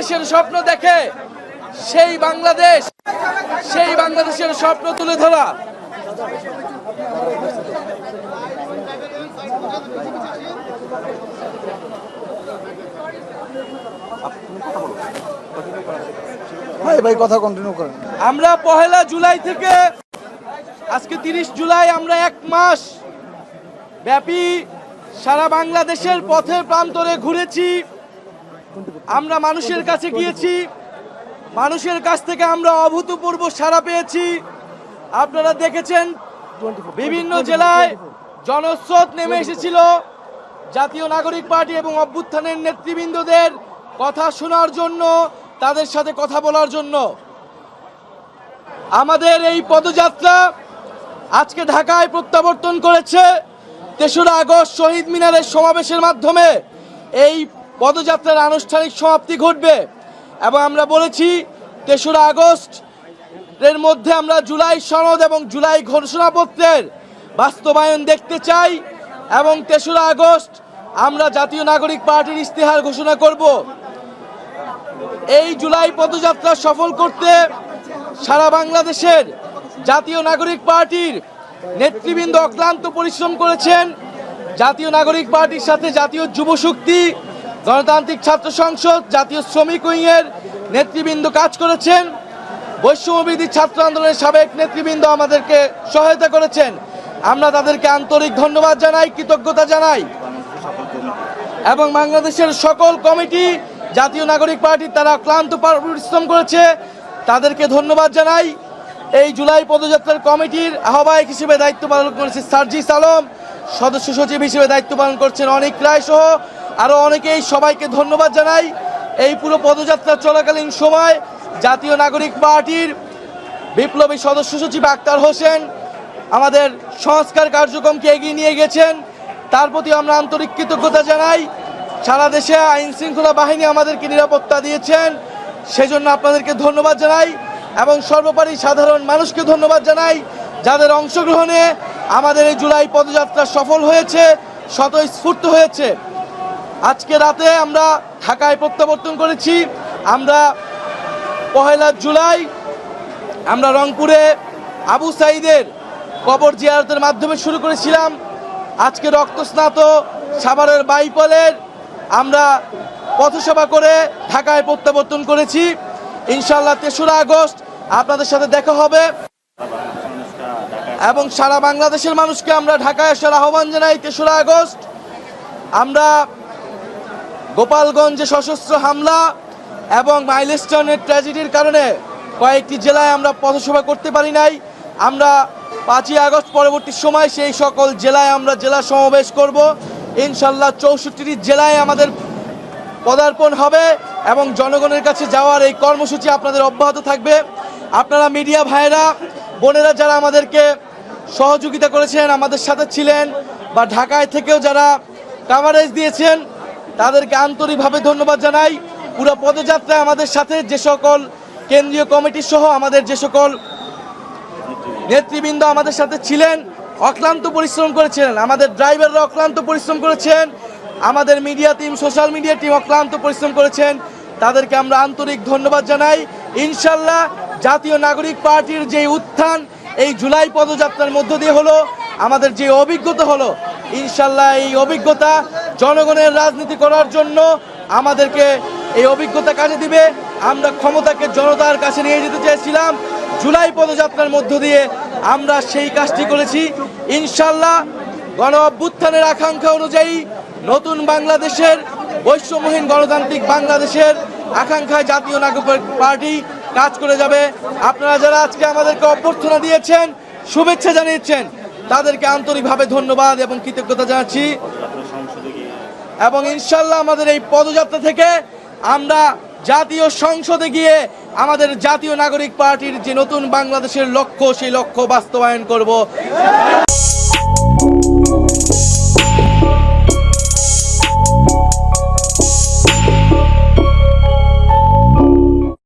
বাংলাদেশের স্বপ্ন দেখে সেই বাংলাদেশের স্বপ্ন তুলে ধরা। ভাই কথা কন্টিনিউ করেন। আমরা 1 জুলাই থেকে আজকে 30 জুলাই আমরা 1 মাস ব্যাপী সারা বাংলাদেশের পথে প্রান্তরে ঘুরেছি। আমরা মানুষের কাছে গিয়েছি, মানুষের কাছ থেকে আমরা অভূতপূর্ব সাড়া পেয়েছি। আপনারা দেখেছেন বিভিন্ন জেলায় জনস্রোত নেমে এসেছিল জাতীয় নাগরিক পার্টি এবং অভ্যুত্থানের নেতৃবৃন্দদের কথা শোনার জন্য, তাদের সাথে কথা বলার জন্য। আমাদের এই পদযাত্রা আজকে ঢাকায় প্রত্যাবর্তন করেছে 3রা আগস্ট শহীদ মিনারের সমাবেশের মাধ্যমে এই পদযাত্রার আনুষ্ঠানিক সমাপ্তি ঘটবে। এবং আমরা বলেছি 3রা আগস্ট এর মধ্যে আমরা জুলাই সনদ এবং জুলাই ঘোষণাপত্রের বাস্তবায়ন দেখতে চাই এবং 3রা আগস্ট আমরা জাতীয় নাগরিক পার্টির ইশতেহার ঘোষণা করব। এই জুলাই পদযাত্রা সফল করতে সারা বাংলাদেশের জাতীয় নাগরিক পার্টির নেতৃবৃন্দ অক্লান্ত পরিশ্রম করেছেন। জাতীয় নাগরিক পার্টির সাথে জাতীয় যুব শক্তি, গণতান্ত্রিক ছাত্র সংসদ, জাতীয় শ্রমিক উইংয়ের নেতৃবৃন্দ কাজ করেছেন। বৈষম্যবিরোধী ছাত্র আন্দোলনের সাবেক নেতৃবৃন্দ আমাদেরকে সহায়তা করেছেন। আমরা তাদেরকে আন্তরিক ধন্যবাদ জানাই, কৃতজ্ঞতা জানাই। এবং বাংলাদেশের সকল কমিটি জাতীয় নাগরিক পার্টি তারা ক্লান্ত পরিশ্রম করেছে, তাদেরকে ধন্যবাদ জানাই। এই জুলাই পদযাত্রার কমিটির আহ্বায়ক হিসেবে দায়িত্ব পালন করেছে সার্জিস আলম, সদস্য সচিব হিসেবে দায়িত্ব পালন করছেন অনিক রায় সহ আরও অনেকেই, সবাইকে ধন্যবাদ জানাই। এই পুরো পদযাত্রা চলাকালীন সময় জাতীয় নাগরিক পার্টির বিপ্লবী সদস্য সচিব আক্তার হোসেন আমাদের সংস্কার কার্যক্রমকে এগিয়ে নিয়ে গেছেন, তার প্রতি আমরা আন্তরিক কৃতজ্ঞতা জানাই। সারা দেশে আইন শৃঙ্খলা বাহিনী আমাদেরকে নিরাপত্তা দিয়েছেন, সেজন্য আপনাদেরকে ধন্যবাদ জানাই। এবং সর্বোপরি সাধারণ মানুষকে ধন্যবাদ জানাই যাদের অংশগ্রহণে আমাদের এই জুলাই পদযাত্রা সফল হয়েছে, স্বতঃস্ফূর্ত হয়েছে। আজকে রাতে আমরা ঢাকায় প্রত্যাবর্তন করেছি। আমরা 1 জুলাই আমরা রংপুরে আবু সাঈদের কবর জিয়ারতের মাধ্যমে শুরু করেছিলাম। আজকে রক্তস্নাত সাভারের বাইপলের আমরা পথসভা করে ঢাকায় প্রত্যাবর্তন করেছি। ইনশাআল্লাহ 3রা আগস্ট আপনাদের সাথে দেখা হবে এবং সারা বাংলাদেশের মানুষকে আমরা ঢাকায় আসার আহ্বান জানাই। 3রা আগস্ট আমরা গোপালগঞ্জে সশস্ত্র হামলা এবং মাইলস্টোনের ট্র্যাজেডির কারণে কয়েকটি জেলায় আমরা পথসভা করতে পারি নাই। আমরা 5ই আগস্ট পরবর্তী সময় সেই সকল জেলায় আমরা জেলা সমাবেশ করব। ইনশাল্লাহ 64টি জেলায় আমাদের পদার্পণ হবে এবং জনগণের কাছে যাওয়ার এই কর্মসূচি আপনাদের অব্যাহত থাকবে। আপনারা মিডিয়া ভাইরা, বোনেরা যারা আমাদেরকে সহযোগিতা করেছেন, আমাদের সাথে ছিলেন বা ঢাকায় থেকেও যারা কাভারেজ দিয়েছেন, তাদেরকে আন্তরিকভাবে ধন্যবাদ জানাই। পুরো পদযাত্রায় আমাদের সাথে যে সকল কেন্দ্রীয় কমিটি সহ আমাদের যে সকল নেতৃবৃন্দ আমাদের সাথে ছিলেন, অক্লান্ত পরিশ্রম করেছিলেন। আমাদের ড্রাইভাররা অক্লান্ত পরিশ্রম করেছেন, আমাদের media team, social media team অক্লান্ত পরিশ্রম করেছেন, তাদেরকে আমরা আন্তরিক ধন্যবাদ জানাই। ইনশাল্লাহ জাতীয় নাগরিক পার্টির যে উত্থান এই জুলাই পদযাত্রার মধ্য দিয়ে হলো, আমাদের যে অভিজ্ঞতা হলো, ইনশাল্লাহ এই অভিজ্ঞতা জনগণের রাজনীতি করার জন্য আমাদেরকে এই অভিজ্ঞতা কাজে দিবে। আমরা ক্ষমতাকে জনতার কাছে নিয়ে যেতে চেয়েছিলাম, জুলাই পদযাত্রার মধ্য দিয়ে আমরা সেই কাজটি করেছি। ইনশাল্লাহ গণ অভ্যুত্থানের আকাঙ্ক্ষা অনুযায়ী নতুন বাংলাদেশের, বৈষম্যহীন গণতান্ত্রিক বাংলাদেশের আকাঙ্ক্ষায় জাতীয় নাগরিক পার্টি কাজ করে যাবে। আপনারা যারা আজকে আমাদেরকে অভ্যর্থনা দিয়েছেন, শুভেচ্ছা জানিয়েছেন, তাদেরকে আন্তরিকভাবে ধন্যবাদ এবং কৃতজ্ঞতা জানাচ্ছি। এবং ইনশাল্লাহ আমাদের এই পদযাত্রা থেকে আমরা জাতীয় সংসদে গিয়ে আমাদের জাতীয় নাগরিক পার্টির যে নতুন বাংলাদেশের লক্ষ্য, সেই লক্ষ্য বাস্তবায়ন করব।